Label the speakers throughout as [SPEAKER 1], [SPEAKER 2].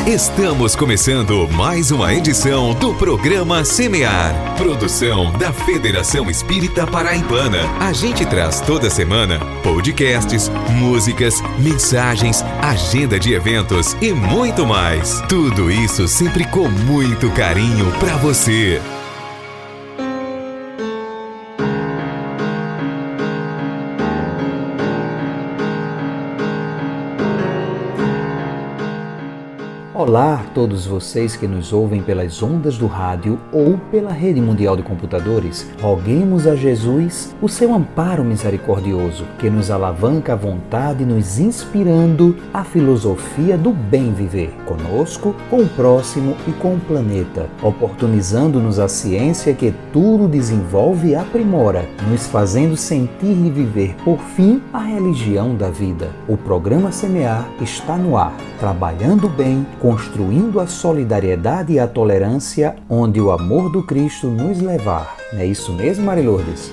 [SPEAKER 1] Estamos começando mais uma edição do programa Semear, produção da Federação Espírita Paraibana. A gente traz toda semana podcasts, músicas, mensagens, agenda de eventos e muito mais. Tudo isso sempre com muito carinho para você.
[SPEAKER 2] Olá a todos vocês que nos ouvem pelas ondas do rádio ou pela rede mundial de computadores. Roguemos a Jesus o seu amparo misericordioso, que nos alavanca à vontade, nos inspirando a filosofia do bem viver, conosco, com o próximo e com o planeta, oportunizando-nos a ciência que tudo desenvolve e aprimora, nos fazendo sentir e viver, por fim, a religião da vida. O programa Semear está no ar, trabalhando bem, construindo a solidariedade e a tolerância onde o amor do Cristo nos levar. Não é isso mesmo, Mari Lourdes?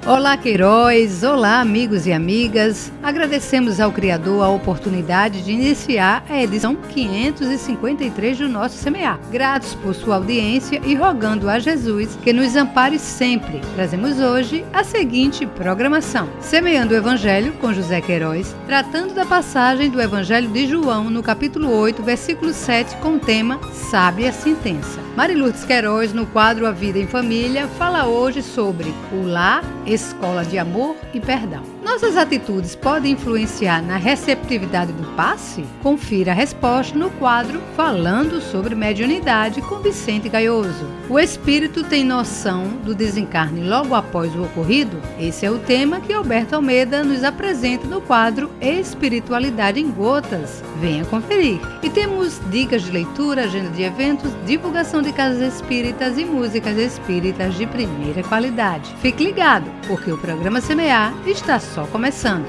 [SPEAKER 3] Olá, Queiroz! Olá, amigos e amigas! Agradecemos ao Criador a oportunidade de iniciar a edição 553 do nosso Semear. Gratos por sua audiência e rogando a Jesus que nos ampare sempre. Trazemos hoje a seguinte programação: Semeando o Evangelho com José Queiroz, tratando da passagem do Evangelho de João no capítulo 8, versículo 7, com o tema Sabe a Sentença. Mari Lourdes Queiroz, no quadro A Vida em Família, fala hoje sobre o lar, escola de amor e perdão. Nossas atitudes podem influenciar na receptividade do passe? Confira a resposta no quadro Falando sobre Mediunidade com Vicente Gaioso. O espírito tem noção do desencarne logo após o ocorrido? Esse é o tema que Alberto Almeida nos apresenta no quadro Espiritualidade em Gotas. Venha conferir. E temos dicas de leitura, agenda de eventos, divulgação de casas espíritas e músicas espíritas de primeira qualidade. Fique ligado, porque o programa Semear está só começando.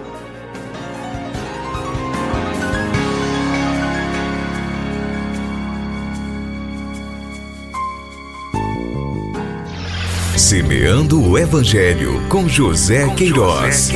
[SPEAKER 1] Semeando o Evangelho com José Queiroz.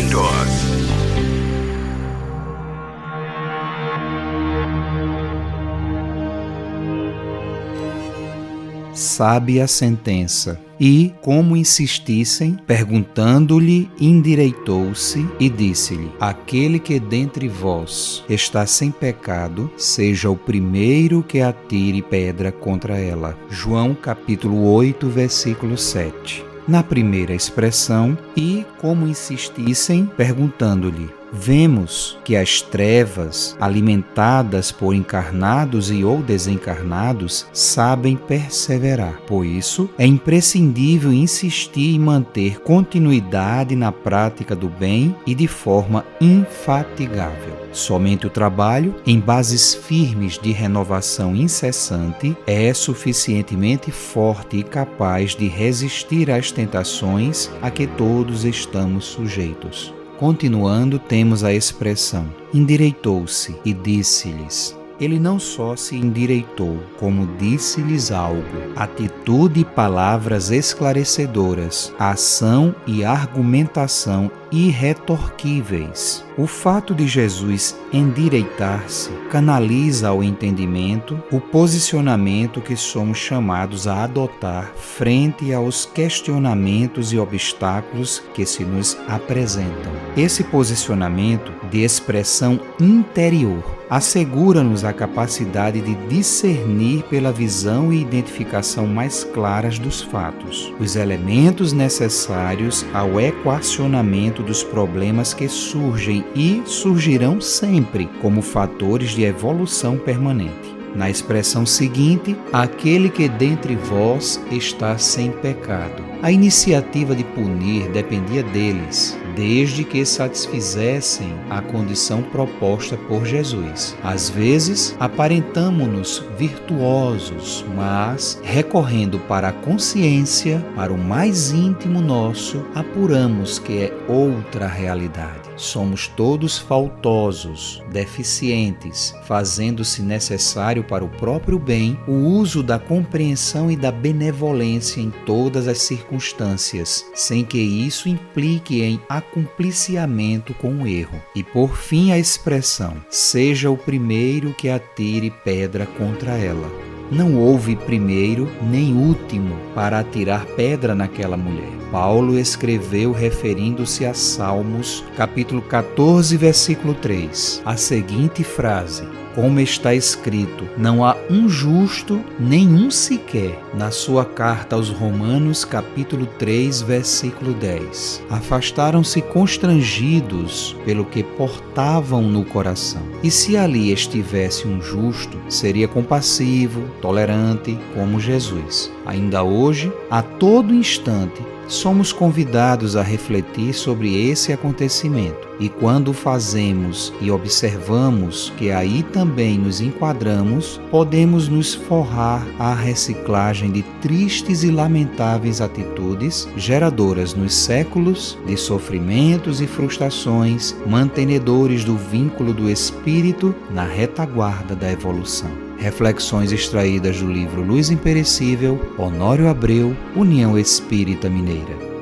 [SPEAKER 2] Sabe a sentença. E, como insistissem, perguntando-lhe, endireitou-se e disse-lhe: Aquele que dentre vós está sem pecado, seja o primeiro que atire pedra contra ela. João capítulo 8, versículo 7. Na primeira expressão, e, como insistissem, perguntando-lhe, vemos que as trevas, alimentadas por encarnados e ou desencarnados, sabem perseverar. Por isso, é imprescindível insistir em manter continuidade na prática do bem e de forma infatigável. Somente o trabalho, em bases firmes de renovação incessante, é suficientemente forte e capaz de resistir às tentações a que todos estamos sujeitos. Continuando, temos a expressão endireitou-se e disse-lhes. Ele não só se endireitou, como disse-lhes algo, atitude e palavras esclarecedoras, ação e argumentação irretorquíveis. O fato de Jesus endireitar-se canaliza ao entendimento o posicionamento que somos chamados a adotar frente aos questionamentos e obstáculos que se nos apresentam. Esse posicionamento de expressão interior assegura-nos a capacidade de discernir pela visão e identificação mais claras dos fatos, os elementos necessários ao equacionamento dos problemas que surgem e surgirão sempre como fatores de evolução permanente. Na expressão seguinte, aquele que dentre vós está sem pecado. A iniciativa de punir dependia deles, desde que satisfizessem a condição proposta por Jesus. Às vezes, aparentamo-nos virtuosos, mas, recorrendo para a consciência, para o mais íntimo nosso, apuramos que é outra realidade. Somos todos faltosos, deficientes, fazendo-se necessário para o próprio bem o uso da compreensão e da benevolência em todas as circunstâncias, sem que isso implique em acumpliciamento com o erro. E por fim a expressão: seja o primeiro que atire pedra contra ela. Não houve primeiro nem último para atirar pedra naquela mulher. Paulo escreveu referindo-se a Salmos, capítulo 14, versículo 3, a seguinte frase: como está escrito, não há um justo, nenhum sequer. Na sua carta aos Romanos, capítulo 3, versículo 10. Afastaram-se constrangidos pelo que portavam no coração. E se ali estivesse um justo, seria compassivo, tolerante, como Jesus. Ainda hoje, a todo instante, somos convidados a refletir sobre esse acontecimento. E quando fazemos e observamos que aí também nos enquadramos, podemos nos forrar à reciclagem de tristes e lamentáveis atitudes, geradoras nos séculos de sofrimentos e frustrações, mantenedores do vínculo do espírito na retaguarda da evolução. Reflexões extraídas do livro Luz Imperecível, Honório Abreu, União Espírita Mineira.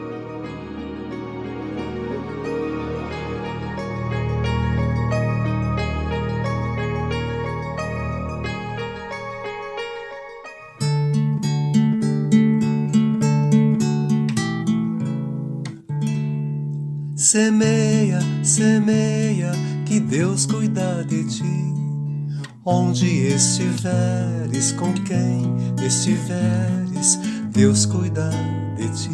[SPEAKER 4] Semeia, semeia, que Deus cuida de ti. Onde estiveres, com quem estiveres, Deus cuida de ti.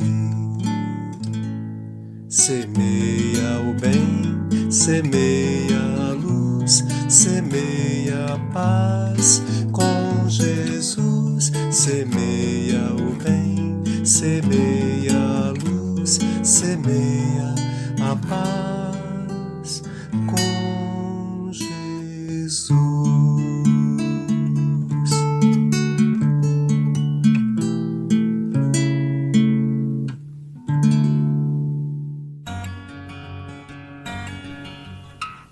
[SPEAKER 4] Semeia o bem, semeia a luz, semeia a paz com Jesus. Semeia o bem, semeia a luz, semeia a paz com Jesus.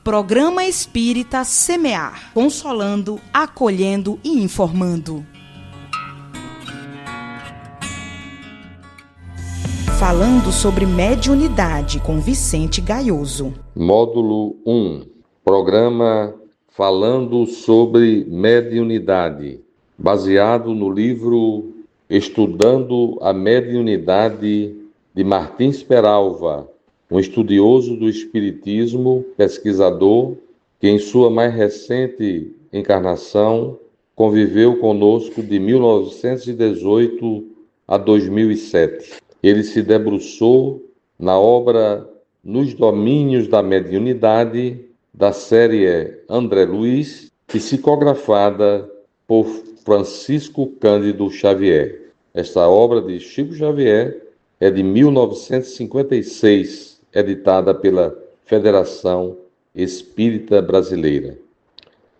[SPEAKER 5] Programa Espírita Semear, consolando, acolhendo e informando. Falando sobre mediunidade com Vicente Gaioso.
[SPEAKER 6] Módulo 1. Programa Falando sobre Mediunidade, baseado no livro Estudando a Mediunidade de Martins Peralva, um estudioso do Espiritismo, pesquisador, que em sua mais recente encarnação conviveu conosco de 1918 a 2007. Ele se debruçou na obra Nos Domínios da Mediunidade, da série André Luiz, psicografada por Francisco Cândido Xavier. Esta obra de Chico Xavier é de 1956, editada pela Federação Espírita Brasileira.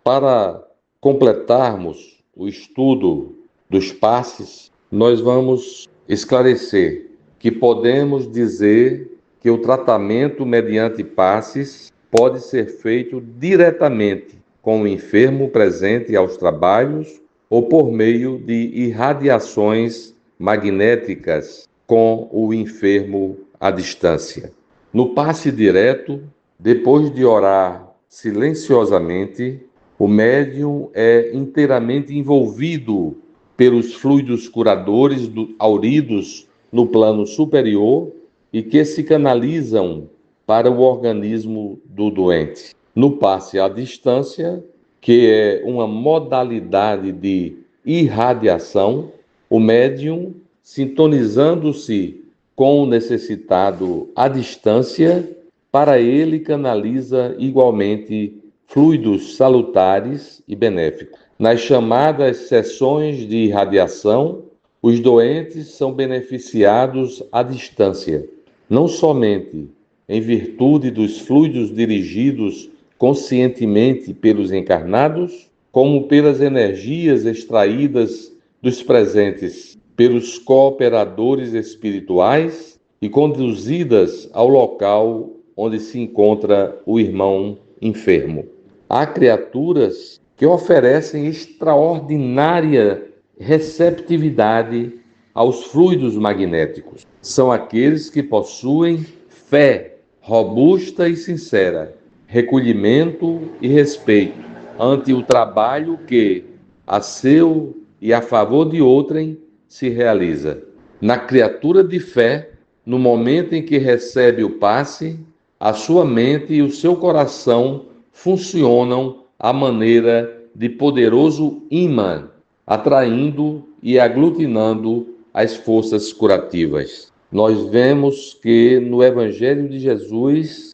[SPEAKER 6] Para completarmos o estudo dos passes, nós vamos esclarecer que podemos dizer que o tratamento mediante passes pode ser feito diretamente com o enfermo presente aos trabalhos ou por meio de irradiações magnéticas com o enfermo à distância. No passe direto, depois de orar silenciosamente, o médium é inteiramente envolvido pelos fluidos curadores auridos no plano superior e que se canalizam para o organismo do doente. No passe à distância, que é uma modalidade de irradiação, o médium, sintonizando-se com o necessitado à distância, para ele canaliza igualmente fluidos salutares e benéficos. Nas chamadas sessões de irradiação, os doentes são beneficiados à distância, não somente em virtude dos fluidos dirigidos conscientemente pelos encarnados, como pelas energias extraídas dos presentes pelos cooperadores espirituais e conduzidas ao local onde se encontra o irmão enfermo. Há criaturas que oferecem extraordinária receptividade aos fluidos magnéticos. São aqueles que possuem fé robusta e sincera, recolhimento e respeito ante o trabalho que, a seu e a favor de outrem, se realiza. Na criatura de fé, no momento em que recebe o passe, a sua mente e o seu coração funcionam à maneira de poderoso ímã, atraindo e aglutinando as forças curativas. Nós vemos que no Evangelho de Jesus,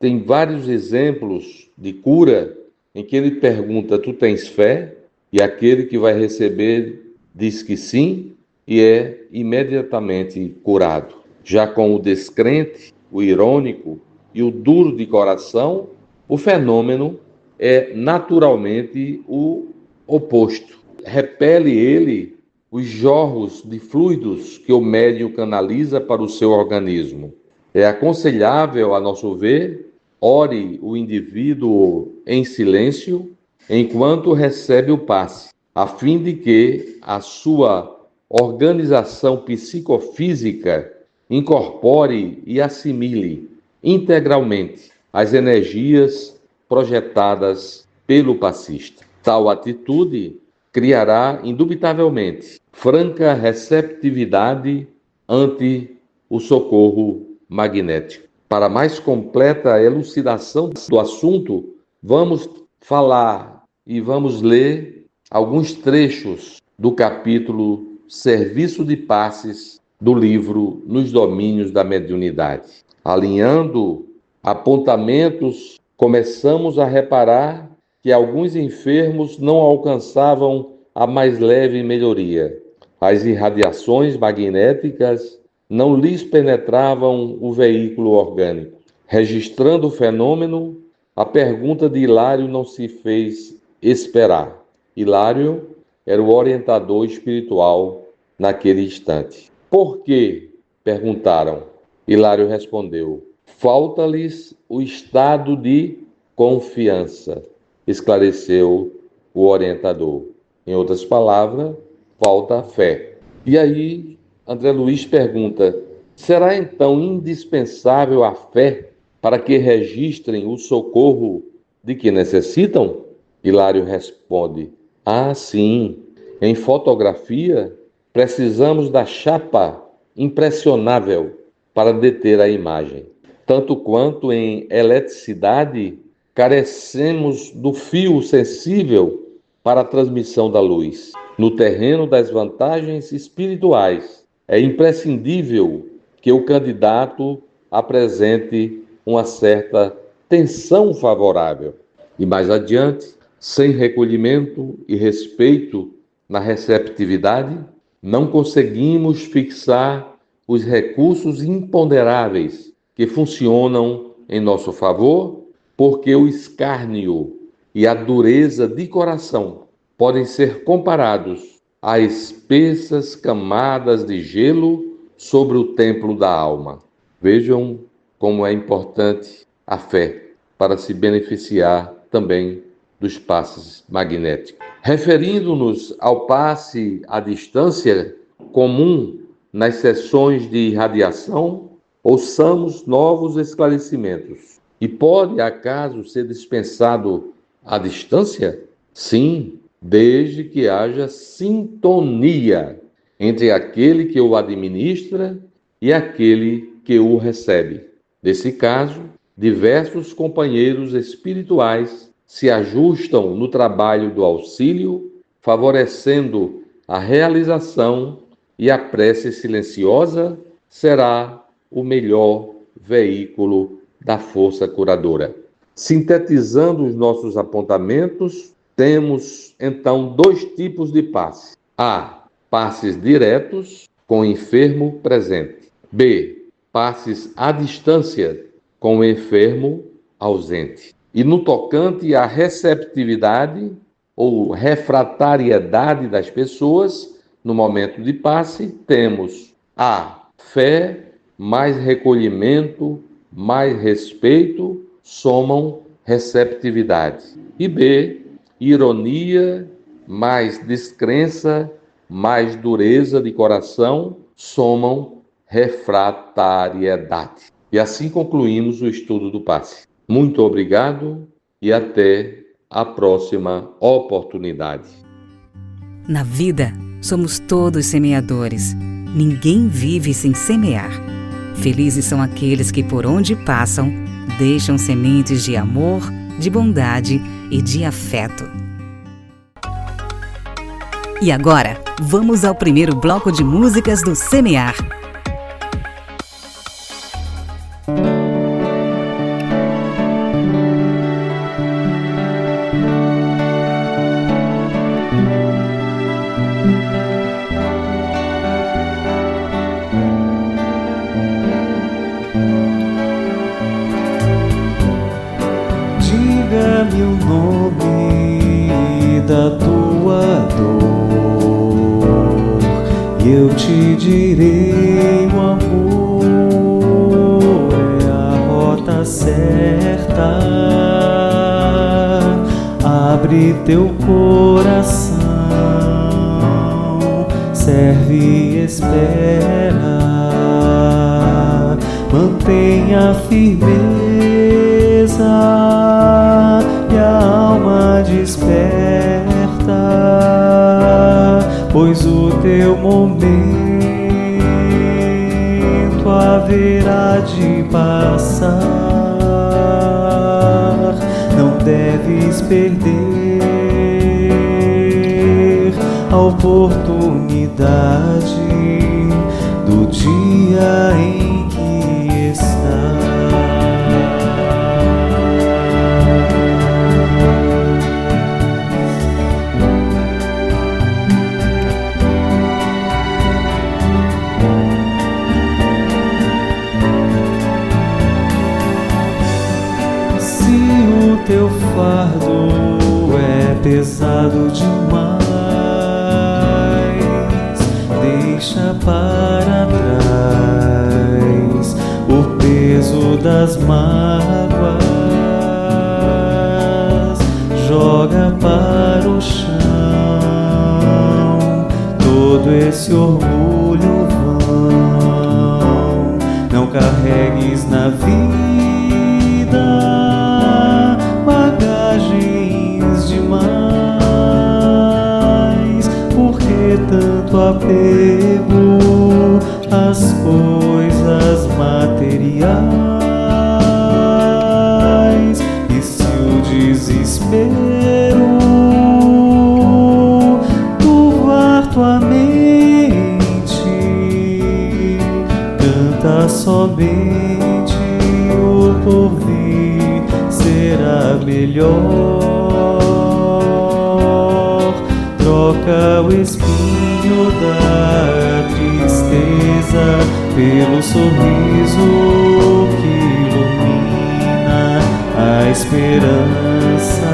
[SPEAKER 6] tem vários exemplos de cura em que ele pergunta: tu tens fé? E aquele que vai receber diz que sim e é imediatamente curado. Já com o descrente, o irônico e o duro de coração, o fenômeno é naturalmente o oposto. Repele ele os jorros de fluidos que o médium canaliza para o seu organismo. É aconselhável, a nosso ver, ore o indivíduo em silêncio enquanto recebe o passe, a fim de que a sua organização psicofísica incorpore e assimile integralmente as energias projetadas pelo passista. Tal atitude criará, indubitavelmente, franca receptividade ante o socorro magnético. Para mais completa elucidação do assunto, vamos falar e vamos ler alguns trechos do capítulo Serviço de Passes do livro Nos Domínios da Mediunidade. Alinhando apontamentos, começamos a reparar que alguns enfermos não alcançavam a mais leve melhoria. As irradiações magnéticas não lhes penetravam o veículo orgânico. Registrando o fenômeno, a pergunta de Hilário não se fez esperar. Hilário era o orientador espiritual naquele instante. Por quê? Perguntaram. Hilário respondeu: falta-lhes o estado de confiança, esclareceu o orientador. Em outras palavras, falta a fé. E aí, André Luiz pergunta: será então indispensável a fé para que registrem o socorro de que necessitam? Hilário responde: sim. Em fotografia, precisamos da chapa impressionável para deter a imagem. Tanto quanto em eletricidade, carecemos do fio sensível para a transmissão da luz. No terreno das vantagens espirituais, é imprescindível que o candidato apresente uma certa tensão favorável. E mais adiante, sem recolhimento e respeito na receptividade, não conseguimos fixar os recursos imponderáveis que funcionam em nosso favor, porque o escárnio e a dureza de coração podem ser comparados a espessas camadas de gelo sobre o templo da alma. Vejam como é importante a fé para se beneficiar também dos passes magnéticos. Referindo-nos ao passe à distância comum nas sessões de irradiação, ouçamos novos esclarecimentos. E pode, acaso, ser dispensado à distância? Sim, desde que haja sintonia entre aquele que o administra e aquele que o recebe. Nesse caso, diversos companheiros espirituais se ajustam no trabalho do auxílio, favorecendo a realização, e a prece silenciosa será o melhor veículo da força curadora. Sintetizando os nossos apontamentos, temos então dois tipos de passe. A. Passes diretos com o enfermo presente. B. Passes à distância com o enfermo ausente. E no tocante à receptividade ou refratariedade das pessoas, no momento de passe, temos a fé mais recolhimento mais respeito somam receptividade. E B, ironia mais descrença, mais dureza de coração somam refratariedade. E assim concluímos o estudo do passe. Muito obrigado e até a próxima oportunidade.
[SPEAKER 7] Na vida, somos todos semeadores. Ninguém vive sem semear. Felizes são aqueles que, por onde passam, deixam sementes de amor, de bondade e de afeto. E agora, vamos ao primeiro bloco de músicas do Semear.
[SPEAKER 4] Diga-me o nome da tua dor e eu te direi: o amor é a rota certa. Abre teu coração, serve e espera. Mantenha firmeza e a alma desperta, pois o teu momento haverá de passar. Não deves perder a oportunidade do dia em que está. Teu fardo é pesado demais, deixa para trás o peso das mágoas, joga para o chão todo esse orgulho vão. Não carregues na vida bagagens demais, porque tanto apego às coisas materiais. E se o desespero turvar tua mente, canta somente o porvir será melhor. Troca o espinho da tristeza pelo sorriso que ilumina a esperança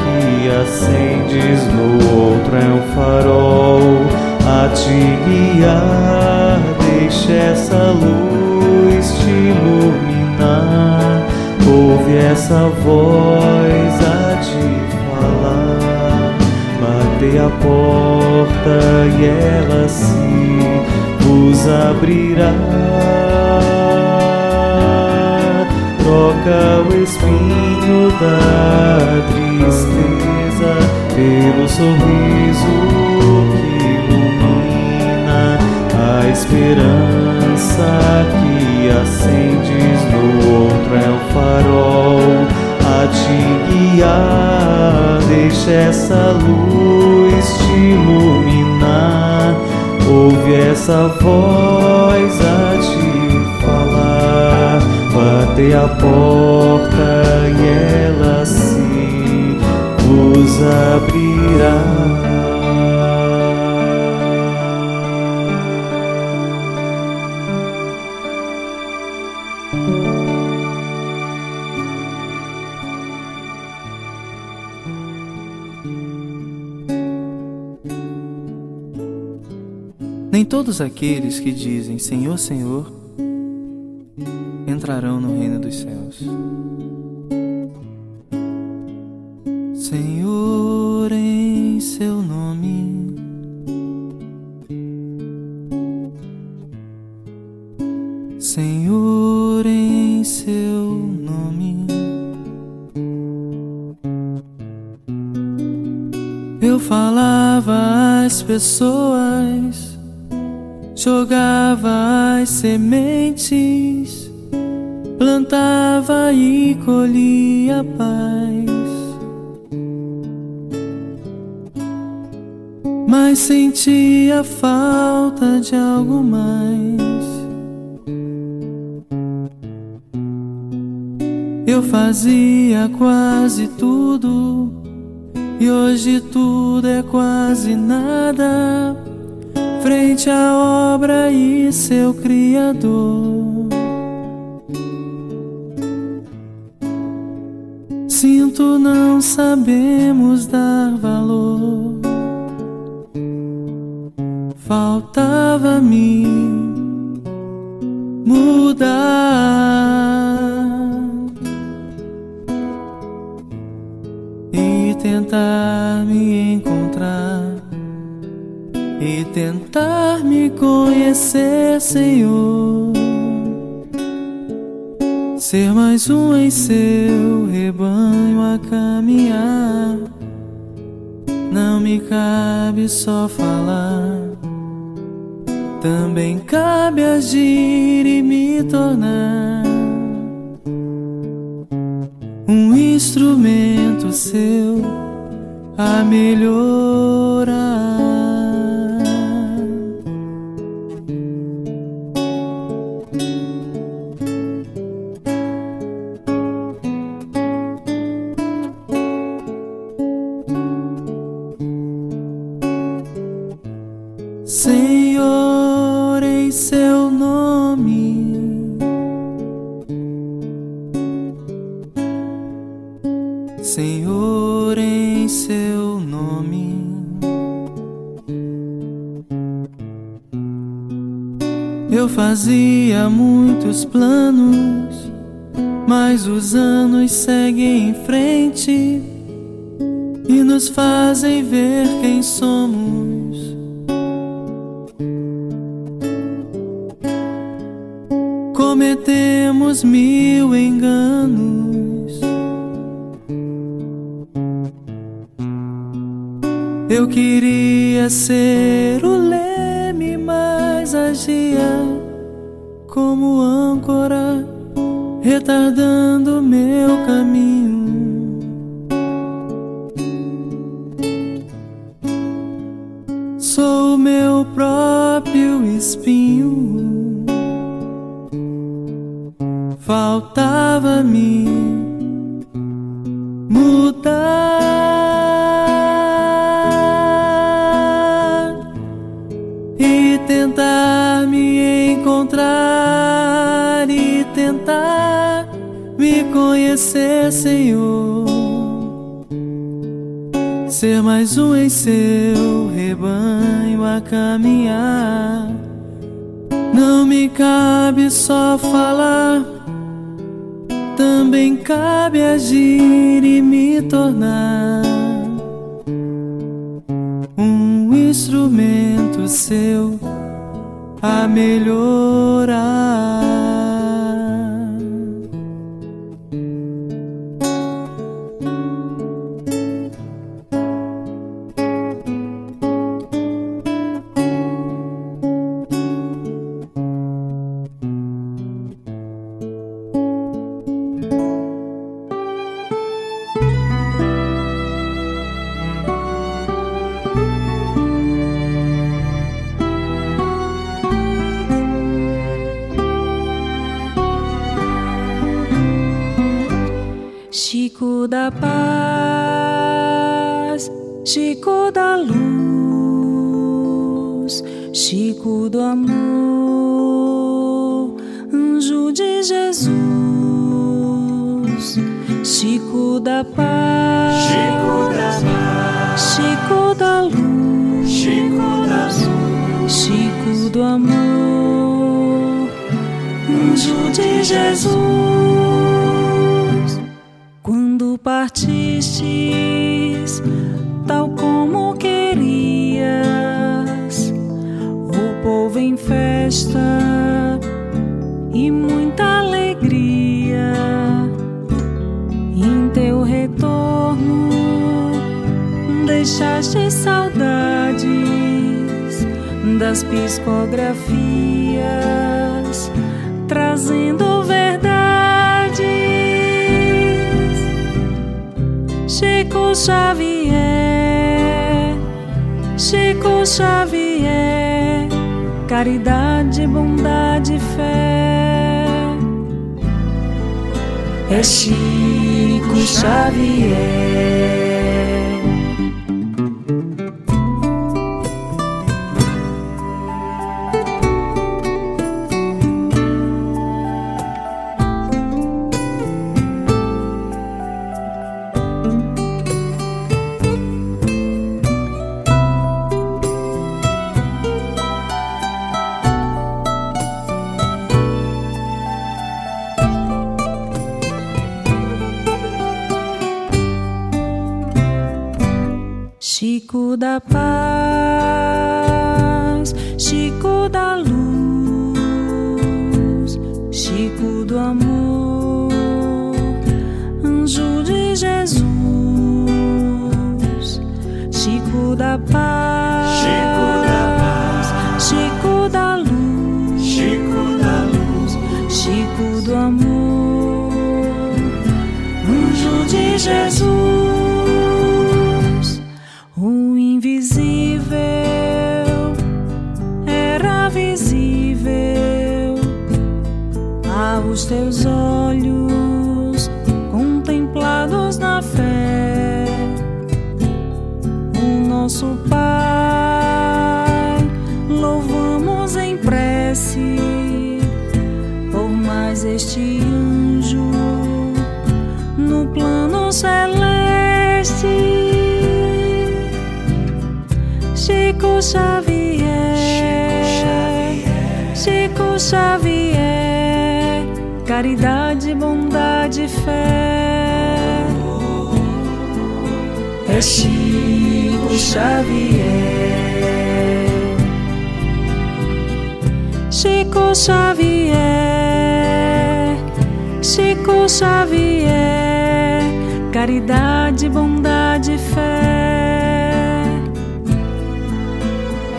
[SPEAKER 4] que acendes no outro. É um farol a te guiar, deixa essa luz te iluminar. Ouve essa voz a te falar, bate a porta e ela se vos abrirá. Troca o espinho da tristeza pelo sorriso que ilumina a esperança que acendes no outro. É um farol a te guiar, deixa essa luz te iluminar. Ouve essa voz a te falar, bate a porta e ela se vos abrirá.
[SPEAKER 8] Nem todos aqueles que dizem Senhor, Senhor
[SPEAKER 4] entrarão no reino dos céus. Senhor, em seu nome, Senhor, em seu nome, eu falava às pessoas, jogava as sementes, plantava e colhia paz. Mas sentia falta de algo mais. Eu fazia quase tudo, e hoje tudo é quase nada, frente à obra e seu Criador. Sinto não sabemos dar valor. Faltava-me mudar e tentar me encontrar e tentar me conhecer, Senhor. Ser mais um em seu rebanho a caminhar. Não me cabe só falar, também cabe agir e me tornar um instrumento seu a melhorar. Senhor, em seu nome, Senhor, em seu nome, eu fazia muitos planos, mas os anos seguem em frente e nos fazem ver quem somos. Cometemos 1000 enganos. Eu queria ser o leme, mas agia como âncora, retardando meu caminho. Sou o meu próprio espinho. Faltava-me mudar e tentar me encontrar e tentar me conhecer, Senhor. Ser mais um em seu rebanho a caminhar. Não me cabe só falar, também cabe agir e me tornar um instrumento seu a melhorar.
[SPEAKER 8] Chico da paz, Chico da luz, Chico do amor, anjo de Jesus. Chico da paz, Chico da paz, Chico da luz, Chico da luz, Chico do amor, anjo anjo de Jesus. Quando partistes, tal como querias, o povo em festa e muita alegria. Em teu retorno deixaste saudades das psicografias, trazendo verdades. Chico Xavier, Chico Xavier, caridade, bondade, fé. É Chico Xavier. Chico da paz, Chico da luz, Chico do amor, anjo de Jesus. Chico da paz, Chico da luz, Chico do amor, anjo de Jesus. O invisível era visível aos teus olhos contemplados na fé. O nosso Pai louvamos em prece por mais este anjo no plano celeste. Chico Xavier, Chico Xavier, caridade, bondade, fé. É Chico Xavier. Chico Xavier, Chico Xavier, caridade, bondade, fé.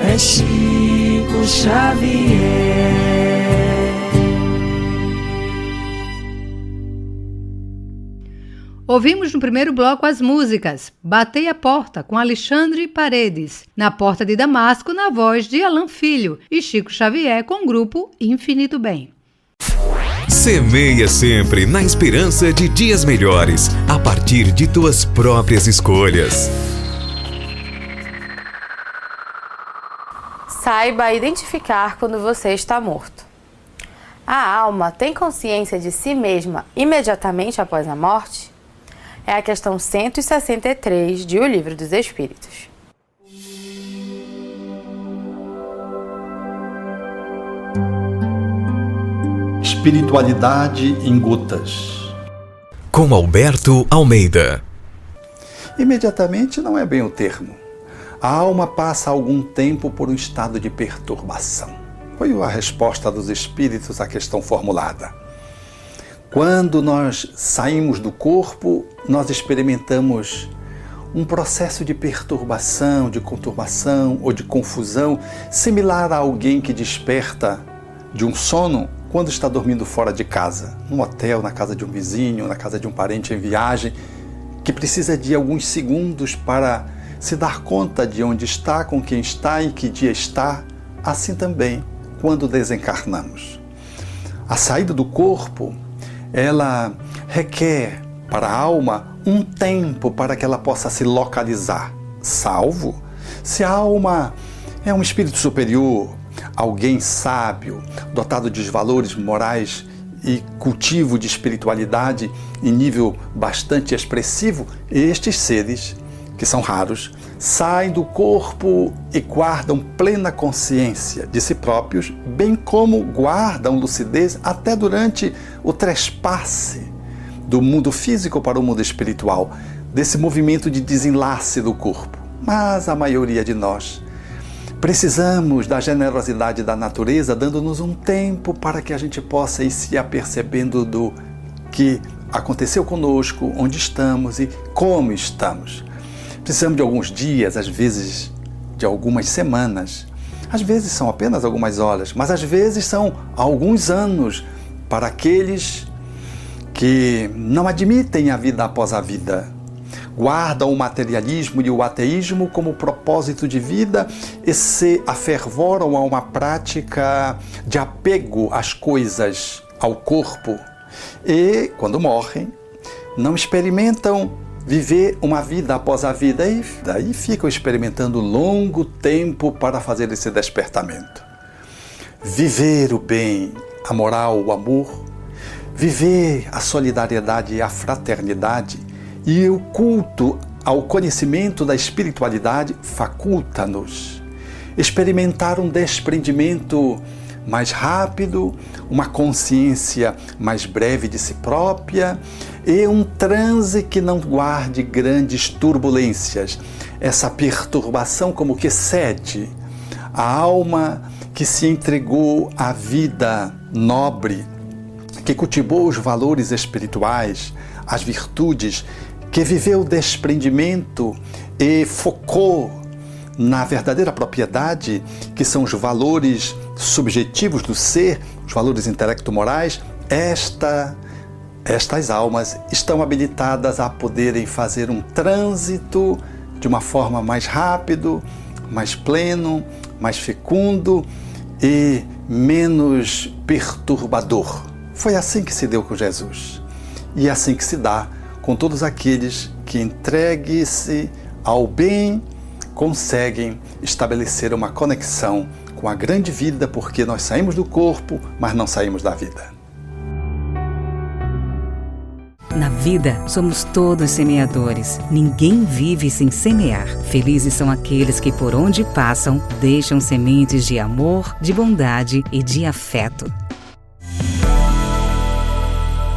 [SPEAKER 8] É Chico Xavier.
[SPEAKER 3] Ouvimos no primeiro bloco as músicas Batei a Porta, com Alexandre Paredes, Na Porta de Damasco, na voz de Alan Filho, e Chico Xavier com o grupo Infinito Bem.
[SPEAKER 1] Semeia sempre na esperança de dias melhores, a partir de tuas próprias escolhas.
[SPEAKER 9] Saiba identificar quando você está morto. A alma tem consciência de si mesma imediatamente após a morte? É a questão 163 de O Livro dos Espíritos.
[SPEAKER 10] Espiritualidade em gotas.
[SPEAKER 1] Com Alberto Almeida.
[SPEAKER 10] Imediatamente não é bem o termo. A alma passa algum tempo por um estado de perturbação. Foi a resposta dos espíritos à questão formulada. Quando nós saímos do corpo, nós experimentamos um processo de perturbação, de conturbação ou de confusão, similar a alguém que desperta de um sono quando está dormindo fora de casa, num hotel, na casa de um vizinho, na casa de um parente em viagem, que precisa de alguns segundos para se dar conta de onde está, com quem está, em que dia está. Assim também, quando desencarnamos. A saída do corpo, ela requer para a alma um tempo para que ela possa se localizar, salvo se a alma é um espírito superior, alguém sábio, dotado de valores morais e cultivo de espiritualidade em nível bastante expressivo. Estes seres que são raros, saem do corpo e guardam plena consciência de si próprios, bem como guardam lucidez até durante o trespasse do mundo físico para o mundo espiritual, desse movimento de desenlace do corpo. Mas a maioria de nós precisamos da generosidade da natureza, dando-nos um tempo para que a gente possa ir se apercebendo do que aconteceu conosco, onde estamos e como estamos. Precisamos de alguns dias, às vezes de algumas semanas, às vezes são apenas algumas horas, mas às vezes são alguns anos para aqueles que não admitem a vida após a vida. Guardam o materialismo e o ateísmo como propósito de vida e se afervoram a uma prática de apego às coisas, ao corpo. E, quando morrem, não experimentam viver uma vida após a vida e daí ficam experimentando longo tempo para fazer esse despertamento. Viver o bem, a moral, o amor, viver a solidariedade e a fraternidade e o culto ao conhecimento da espiritualidade faculta-nos experimentar um desprendimento mais rápido, uma consciência mais breve de si própria e um transe que não guarde grandes turbulências. Essa perturbação como que cede a alma que se entregou à vida nobre, que cultivou os valores espirituais, as virtudes, que viveu o desprendimento e focou na verdadeira propriedade, que são os valores subjetivos do ser, os valores intelecto-morais. Estas almas estão habilitadas a poderem fazer um trânsito de uma forma mais rápido, mais pleno, mais fecundo e menos perturbador. Foi assim que se deu com Jesus e é assim que se dá com todos aqueles que, entregue-se ao bem, conseguem estabelecer uma conexão com a grande vida, porque nós saímos do corpo, mas não saímos da vida.
[SPEAKER 7] Na vida, somos todos semeadores. Ninguém vive sem semear. Felizes são aqueles que, por onde passam, deixam sementes de amor, de bondade e de afeto.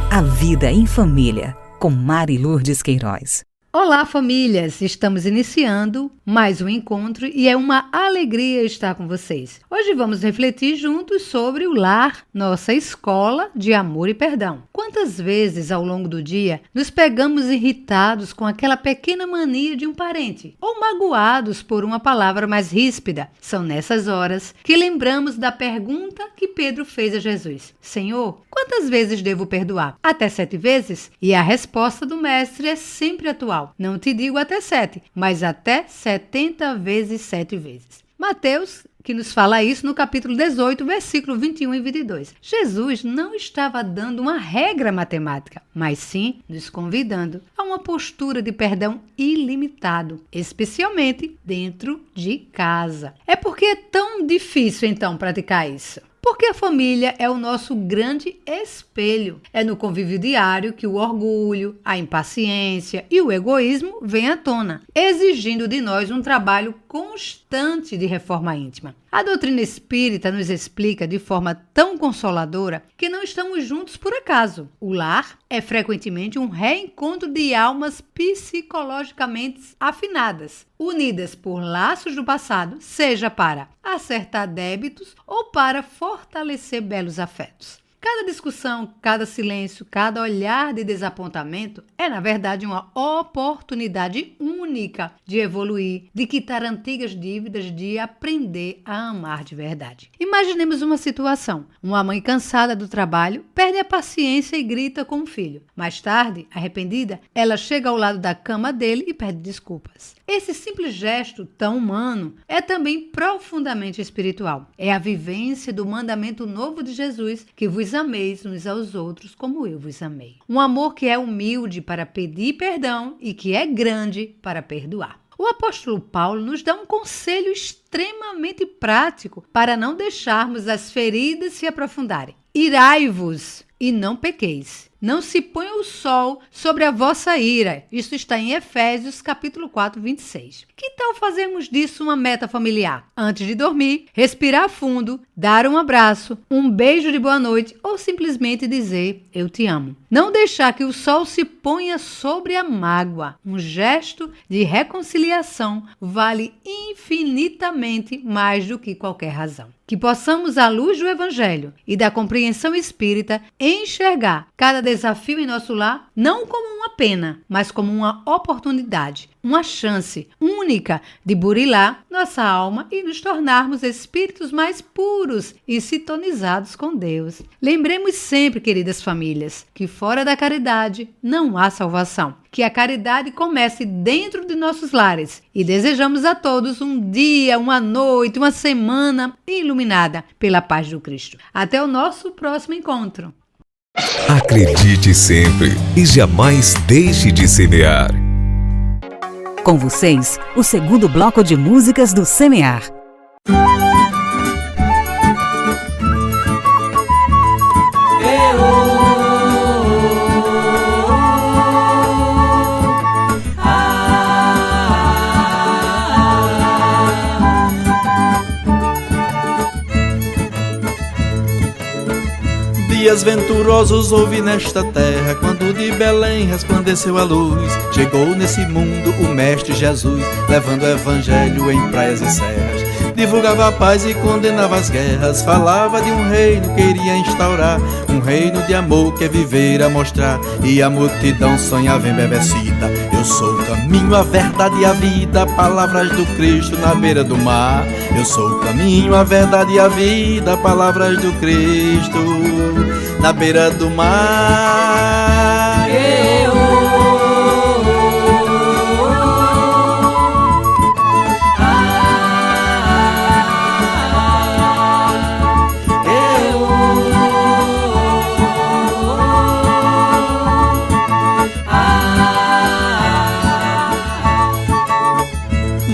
[SPEAKER 7] A Vida em Família, com Mari Lourdes Queiroz.
[SPEAKER 3] Olá, famílias! Estamos iniciando mais um encontro e é uma alegria estar com vocês. Hoje vamos refletir juntos sobre o lar, nossa escola de amor e perdão. Quantas vezes ao longo do dia nos pegamos irritados com aquela pequena mania de um parente ou magoados por uma palavra mais ríspida? São nessas horas que lembramos da pergunta que Pedro fez a Jesus: Senhor, quantas vezes devo perdoar? Até 7 vezes? E a resposta do mestre é sempre atual. Não te digo até 7, mas até 70 vezes 7 vezes. Mateus, que nos fala isso no capítulo 18, versículo 21 e 22. Jesus não estava dando uma regra matemática, mas sim nos convidando a uma postura de perdão ilimitado, especialmente dentro de casa. É porque é tão difícil, então, praticar isso? Porque a família é o nosso grande espelho. É no convívio diário que o orgulho, a impaciência e o egoísmo vêm à tona, exigindo de nós um trabalho constante de reforma íntima. A doutrina espírita nos explica de forma tão consoladora que não estamos juntos por acaso. O lar é frequentemente um reencontro de almas psicologicamente afinadas, unidas por laços do passado, seja para acertar débitos ou para fortalecer belos afetos. Cada discussão, cada silêncio, cada olhar de desapontamento é, na verdade, uma oportunidade única de evoluir, de quitar antigas dívidas, de aprender a amar de verdade. Imaginemos uma situação. Uma mãe cansada do trabalho perde a paciência e grita com o filho. Mais tarde, arrependida, ela chega ao lado da cama dele e pede desculpas. Esse simples gesto tão humano é também profundamente espiritual. É a vivência do mandamento novo de Jesus, que vos ameis uns aos outros como eu vos amei. Um amor que é humilde para pedir perdão e que é grande para perdoar. O apóstolo Paulo nos dá um conselho extremamente prático para não deixarmos as feridas se aprofundarem. Irai-vos e não pequeis. não se ponha o sol sobre a vossa ira. Isso está em Efésios capítulo 4, 26. Que tal fazermos disso uma meta familiar? Antes de dormir, respirar fundo, dar um abraço, um beijo de boa noite ou simplesmente dizer eu te amo. Não deixar que o sol se ponha sobre a mágoa. Um gesto de reconciliação vale infinitamente mais do que qualquer razão. Que possamos, à luz do Evangelho e da compreensão espírita, enxergar cada desafio em nosso lar não como uma pena, mas como uma oportunidade, uma chance única de burilar nossa alma e nos tornarmos espíritos mais puros e sintonizados com Deus. Lembremos sempre, queridas famílias, que fora da caridade não há salvação. Que a caridade comece dentro de nossos lares e desejamos a todos um dia, uma noite, uma semana iluminada pela paz do Cristo. Até o nosso próximo encontro.
[SPEAKER 1] Acredite sempre e jamais deixe de semear.
[SPEAKER 7] Com vocês, o segundo bloco de músicas do Semear.
[SPEAKER 11] Dias venturosos houve nesta terra, quando de Belém resplandeceu a luz. Chegou nesse mundo o Mestre Jesus, levando o Evangelho em praias e serras. Divulgava a paz e condenava as guerras, falava de um reino que iria instaurar, um reino de amor que é viver a mostrar. E a multidão sonhava embebecida: eu sou o caminho, a verdade e a vida, palavras do Cristo na beira do mar. Eu sou o caminho, a verdade e a vida, palavras do Cristo na beira do mar.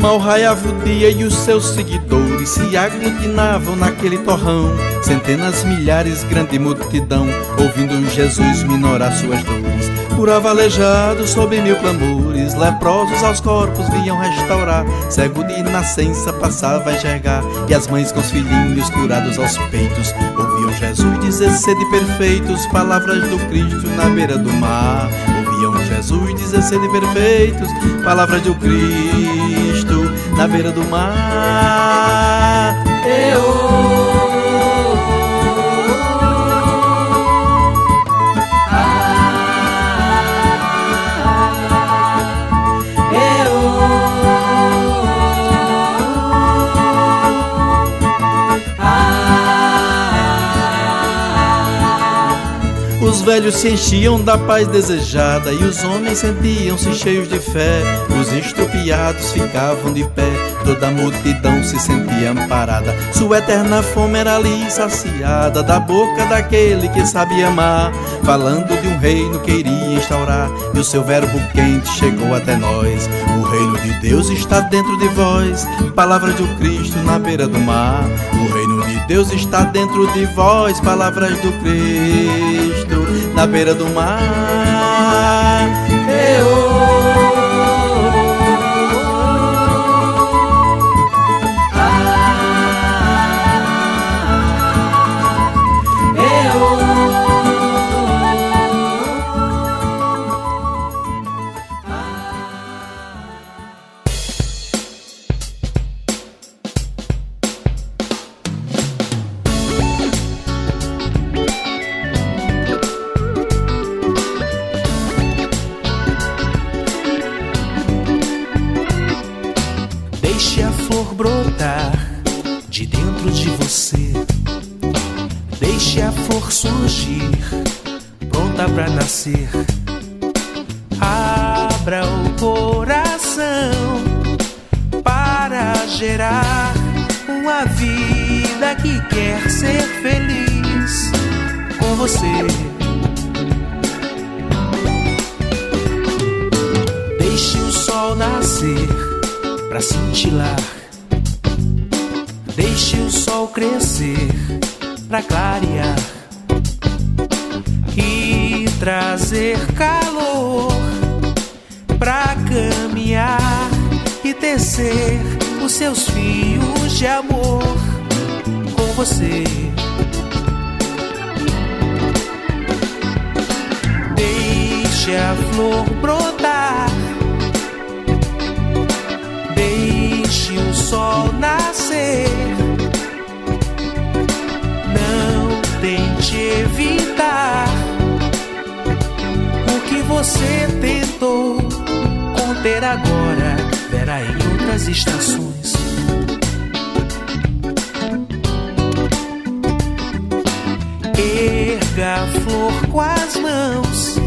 [SPEAKER 11] Mal raiava o dia e os seus seguidores se aglutinavam naquele torrão. Centenas, milhares, grande multidão, ouvindo Jesus minorar suas dores. Curava aleijado sob 1000 clamores, leprosos aos corpos vinham restaurar. Cego de nascença passava a enxergar, e as mães com os filhinhos curados aos peitos ouviam Jesus dizer: sede perfeitos, palavras do Cristo na beira do mar. Ouviam Jesus dizer: sede perfeitos, palavras do Cristo na beira do mar. Os velhos se enchiam da paz desejada e os homens sentiam-se cheios de fé. Os estropiados ficavam de pé, toda a multidão se sentia amparada. Sua eterna fome era ali saciada da boca daquele que sabia amar, falando de um reino que iria instaurar, e o seu verbo quente chegou até nós. O reino de Deus está dentro de vós, palavras do Cristo na beira do mar. O reino de Deus está dentro de vós, palavras do Cristo na beira do mar.
[SPEAKER 12] Deixe a flor brotar de dentro de você. Deixe a flor surgir, pronta pra nascer. Abra o coração para gerar uma vida que quer ser feliz com você. Deixe o sol nascer pra cintilar. Deixe o sol crescer pra clarear e trazer calor pra caminhar e tecer os seus fios de amor com você. Deixe a flor brotar, deixe o sol nascer. Não tente evitar o que você tentou conter agora, verá em outras estações. Erga a flor com as mãos,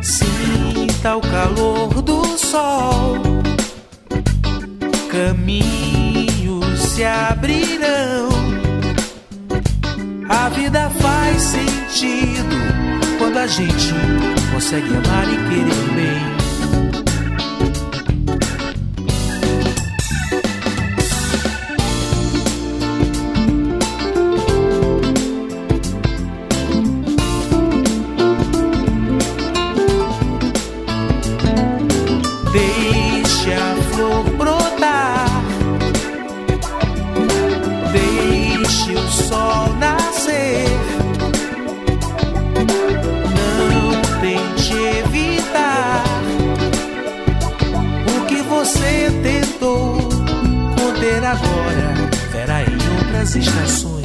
[SPEAKER 12] sinta o calor do sol, caminhos se abrirão. A vida faz sentido quando a gente consegue amar e querer bem. Deixe a flor brotar, deixe o sol nascer. Não tente evitar o que você tentou conter agora, verá em outras estações.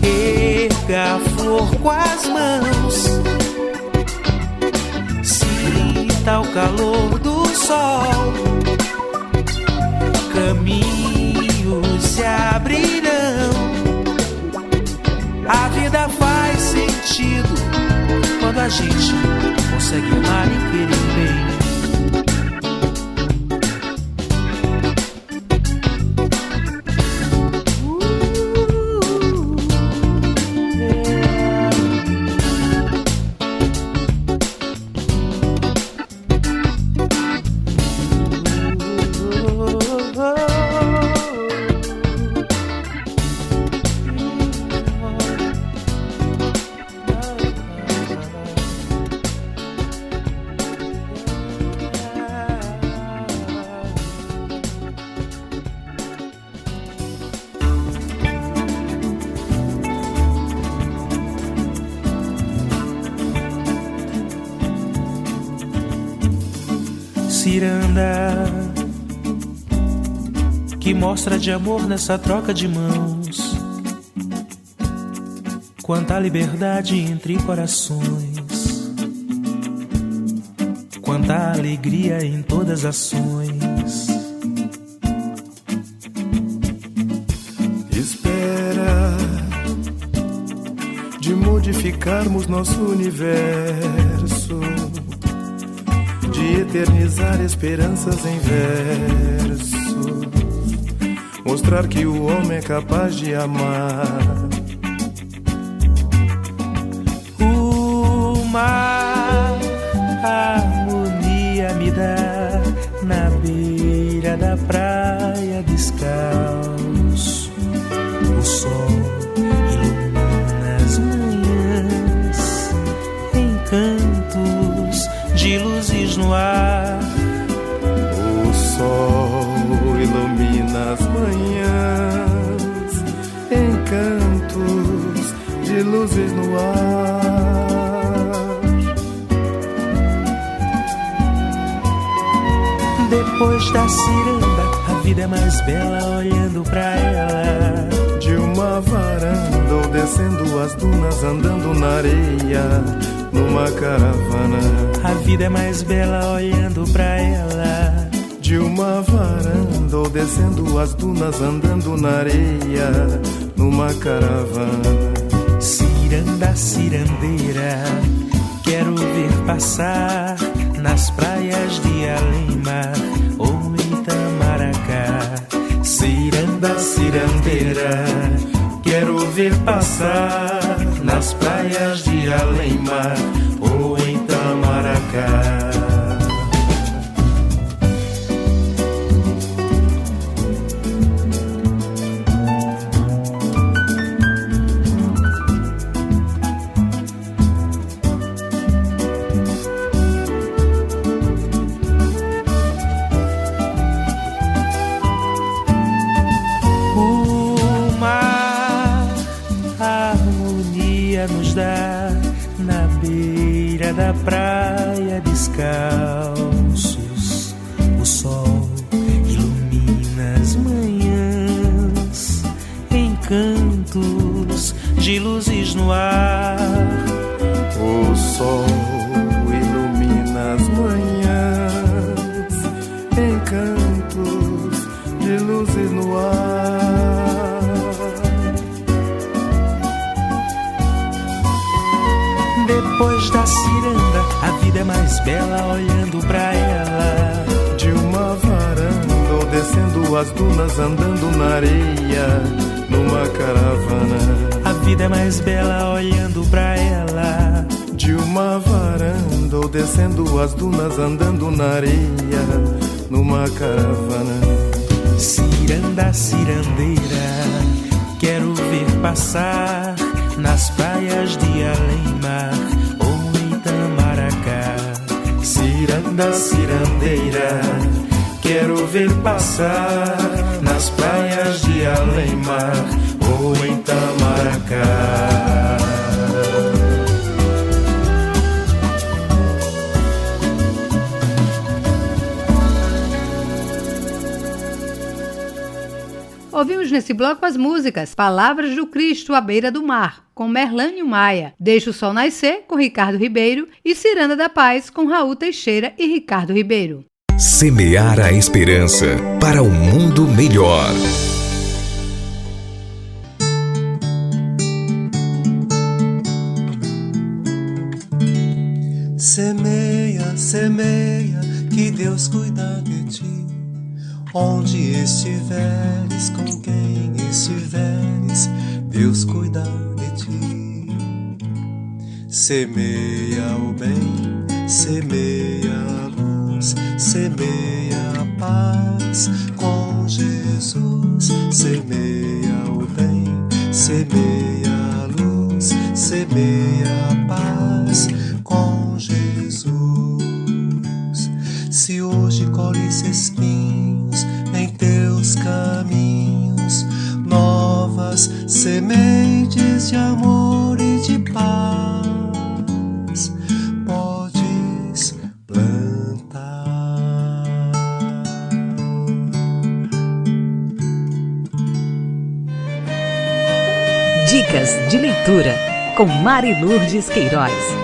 [SPEAKER 12] Erga a flor com as mãos, sinta o calor do sol, caminhos se abrirão. A vida faz sentido quando a gente consegue amar e querer bem. Ciranda, que mostra de amor nessa troca de mãos. Quanta liberdade entre corações, quanta alegria em todas as ações.
[SPEAKER 13] Espera de modificarmos nosso universo, de eternizar esperanças em versos, mostrar que o homem é capaz de amar.
[SPEAKER 12] Uma harmonia me dá na beira da praia descalço. O sol ilumina as manhãs, encantos de luzes no ar.
[SPEAKER 13] O sol ilumina as manhãs, encantos de luzes no ar.
[SPEAKER 12] Depois da ciranda, a vida é mais bela olhando pra ela.
[SPEAKER 13] De uma varanda ou descendo as dunas, andando na areia, numa caravana.
[SPEAKER 12] A vida é mais bela olhando pra ela.
[SPEAKER 13] De uma varanda ou descendo as dunas, andando na areia, numa caravana.
[SPEAKER 12] Ciranda, cirandeira, quero ver passar nas praias de além-mar ou em Itamaracá.
[SPEAKER 13] Ciranda, cirandeira, quero ver passar nas praias de além-mar ou em Itamaracá.
[SPEAKER 12] da praia descalços, o sol ilumina as manhãs, encantos de luzes no ar.
[SPEAKER 13] O sol ilumina as manhãs, encantos de luzes no ar.
[SPEAKER 12] Depois da ciranda, a vida é mais bela olhando pra ela.
[SPEAKER 13] De uma varanda ou descendo as dunas, andando na areia, numa caravana.
[SPEAKER 12] A vida é mais bela olhando pra ela.
[SPEAKER 13] De uma varanda ou descendo as dunas, andando na areia, numa caravana.
[SPEAKER 12] Ciranda, cirandeira, quero ver passar nas praias de além-mar ou Itamaracá.
[SPEAKER 13] Ciranda, cirandeira, quero ver passar nas praias de além-mar ou Itamaracá.
[SPEAKER 3] Ouvimos nesse bloco as músicas Palavras do Cristo à Beira do Mar, com Merlânio Maia, Deixa o Sol Nascer, com Ricardo Ribeiro, e Ciranda da Paz, com Raul Teixeira e Ricardo Ribeiro.
[SPEAKER 1] Semear a esperança para um mundo melhor.
[SPEAKER 14] Semeia, semeia, que Deus cuida de ti. Onde estiveres, com quem estiveres, Deus cuida de ti. Semeia o bem, semeia a luz, semeia a paz com Jesus. Semeia o bem, semeia a luz, semeia a paz com Jesus. Se hoje colhes espinhos em teus caminhos, novas sementes de amor e de paz podes plantar.
[SPEAKER 7] Dicas de leitura com Mari Lourdes Queiroz.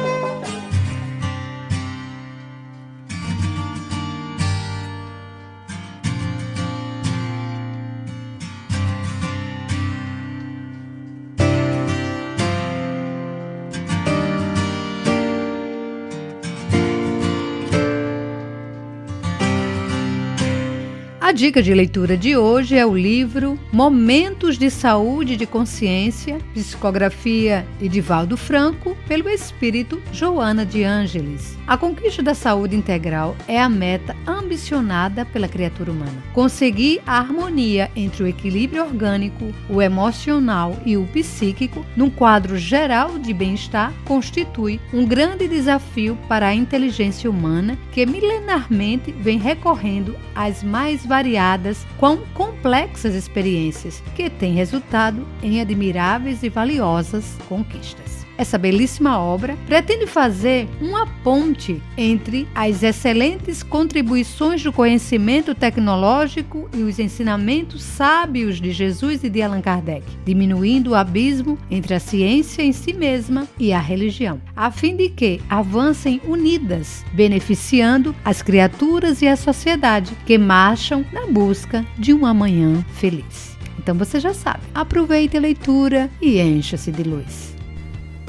[SPEAKER 3] A dica de leitura de hoje é o livro Momentos de Saúde e de Consciência, psicografia Edivaldo Franco, pelo espírito Joana de Ângeles. A conquista da saúde integral é a meta ambicionada pela criatura humana. Conseguir a harmonia entre o equilíbrio orgânico, o emocional e o psíquico, num quadro geral de bem-estar, constitui um grande desafio para a inteligência humana que milenarmente vem recorrendo às mais variadas, quão complexas experiências que têm resultado em admiráveis e valiosas conquistas. Essa belíssima obra pretende fazer uma ponte entre as excelentes contribuições do conhecimento tecnológico e os ensinamentos sábios de Jesus e de Allan Kardec, diminuindo o abismo entre a ciência em si mesma e a religião, a fim de que avancem unidas, beneficiando as criaturas e a sociedade que marcham na busca de um amanhã feliz. Então você já sabe, aproveite a leitura e encha-se de luz.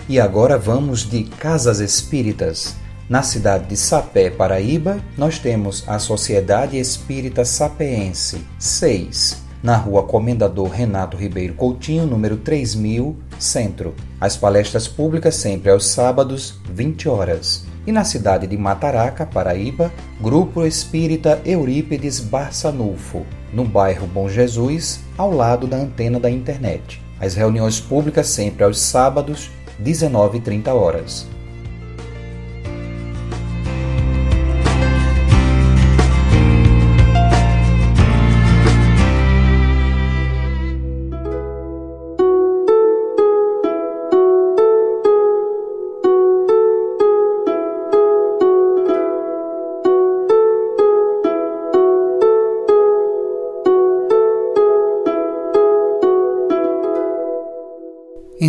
[SPEAKER 2] E agora vamos de Casas Espíritas. Na cidade de Sapé, Paraíba, nós temos a Sociedade Espírita Sapeense 6, na rua Comendador Renato Ribeiro Coutinho, número 3000, Centro. As palestras públicas sempre aos sábados, 20 horas. E na cidade de Mataraca, Paraíba, Grupo Espírita Eurípides Barçanufo, no bairro Bom Jesus, ao lado da antena da internet. As reuniões públicas sempre aos sábados, 19h30 horas.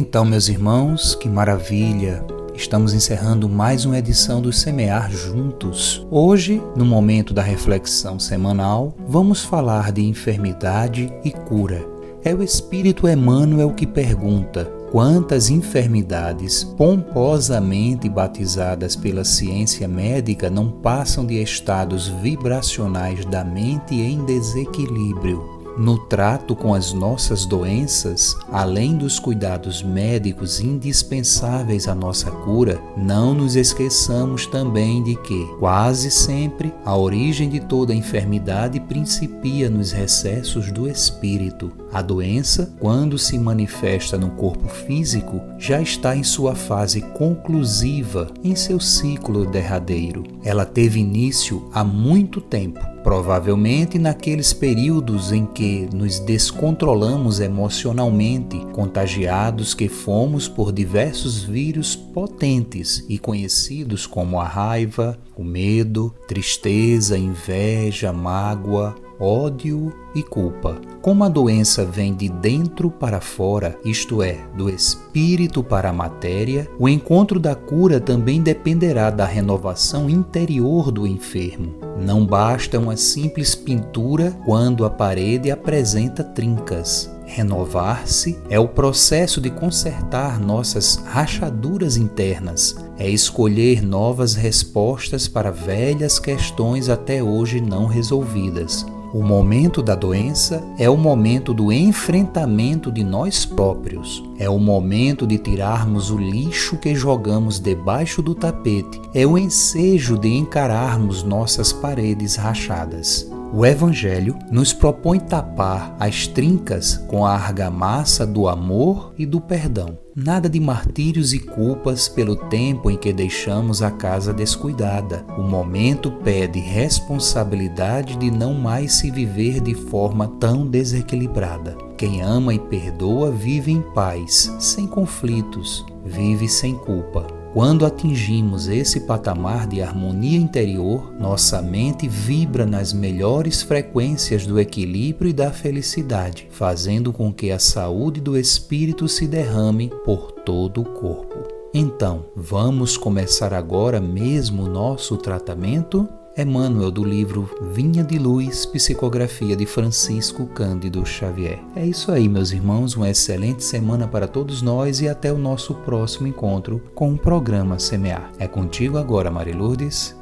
[SPEAKER 2] Então, meus irmãos, que maravilha! Estamos encerrando mais uma edição do Semear Juntos. Hoje, no momento da reflexão semanal, vamos falar de enfermidade e cura. É o Espírito Emmanuel que pergunta: quantas enfermidades pomposamente batizadas pela ciência médica não passam de estados vibracionais da mente em desequilíbrio? No trato com as nossas doenças, além dos cuidados médicos indispensáveis à nossa cura, não nos esqueçamos também de que, quase sempre, a origem de toda enfermidade principia nos recessos do espírito. A doença, quando se manifesta no corpo físico, já está em sua fase conclusiva, em seu ciclo derradeiro. Ela teve início há muito tempo, provavelmente naqueles períodos em que nos descontrolamos emocionalmente, contagiados que fomos por diversos vírus potentes e conhecidos como a raiva, o medo, tristeza, inveja, mágoa, ódio e culpa. Como a doença vem de dentro para fora, isto é, do espírito para a matéria, o encontro da cura também dependerá da renovação interior do enfermo. Não basta uma simples pintura quando a parede apresenta trincas. Renovar-se é o processo de consertar nossas rachaduras internas, é escolher novas respostas para velhas questões até hoje não resolvidas. O momento da doença é o momento do enfrentamento de nós próprios. É o momento de tirarmos o lixo que jogamos debaixo do tapete. É o ensejo de encararmos nossas paredes rachadas. O Evangelho nos propõe tapar as trincas com a argamassa do amor e do perdão. Nada de martírios e culpas pelo tempo em que deixamos a casa descuidada. O momento pede responsabilidade de não mais se viver de forma tão desequilibrada. Quem ama e perdoa vive em paz, sem conflitos, vive sem culpa. Quando atingimos esse patamar de harmonia interior, nossa mente vibra nas melhores frequências do equilíbrio e da felicidade, fazendo com que a saúde do espírito se derrame por todo o corpo. Então, vamos começar agora mesmo o nosso tratamento? Emmanuel, do livro Vinha de Luz, psicografia de Francisco Cândido Xavier. É isso aí, meus irmãos, uma excelente semana para todos nós e até o nosso próximo encontro com o programa Semear. É contigo agora, Maria Lourdes.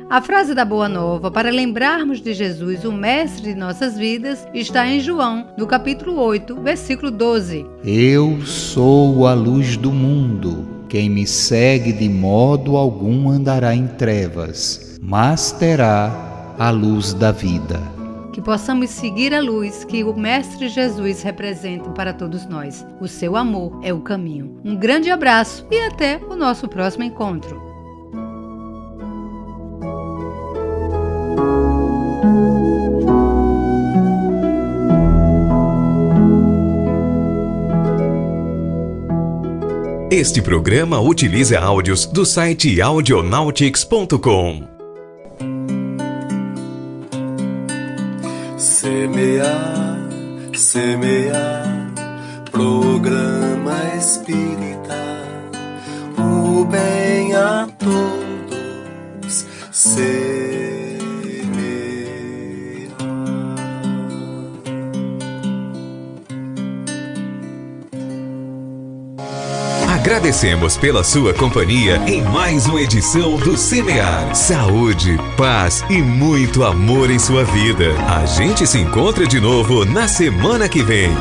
[SPEAKER 3] A frase da Boa Nova para lembrarmos de Jesus, o mestre de nossas vidas, está em João, no capítulo 8, versículo 12.
[SPEAKER 2] Eu sou a luz do mundo. Quem me segue de modo algum andará em trevas, mas terá a luz da vida.
[SPEAKER 3] Que possamos seguir a luz que o Mestre Jesus representa para todos nós. O seu amor é o caminho. Um grande abraço e até o nosso próximo encontro.
[SPEAKER 1] Este programa utiliza áudios do site audionautics.com.
[SPEAKER 14] Semear, semear, programa espírita, o bem a todos semear.
[SPEAKER 1] Agradecemos pela sua companhia em mais uma edição do Semear. Saúde, paz e muito amor em sua vida. A gente se encontra de novo na semana que vem.